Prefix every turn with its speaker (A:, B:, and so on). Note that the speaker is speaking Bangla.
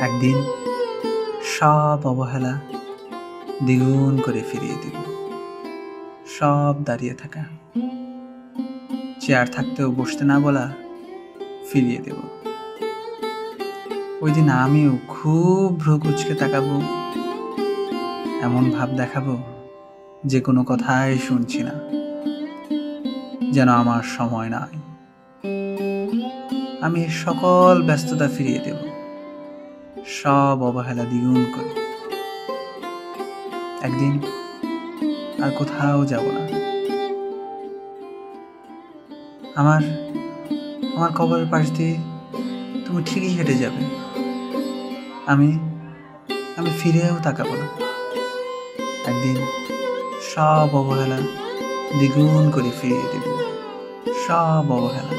A: একদিন সব অবহেলা দ্বিগুণ করে ফিরিয়ে দিব। সব দাঁড়িয়ে থাকা, চেয়ার থাকতেও বসতে না বলা ফিরিয়ে দেব। ওই দিন আমিও খুব ভ্রু কুঁচকে তাকাবো, এমন ভাব দেখাবো যে কোনো কথাই শুনছি না, যেন আমার সময় নাই। আমি সকল ব্যস্ততা ফিরিয়ে দেব, সব অবহেলা দ্বিগুণ করে। একদিন আর কোথাও যাব না। আমার আমার কবরের পাশ দিয়ে তুমি ঠিকই হেঁটে যাবে, আমি আমি ফিরেও তাকাবো না। একদিন সব অবহেলা দ্বিগুণ করে ফিরিয়ে দেব, সব অবহেলা।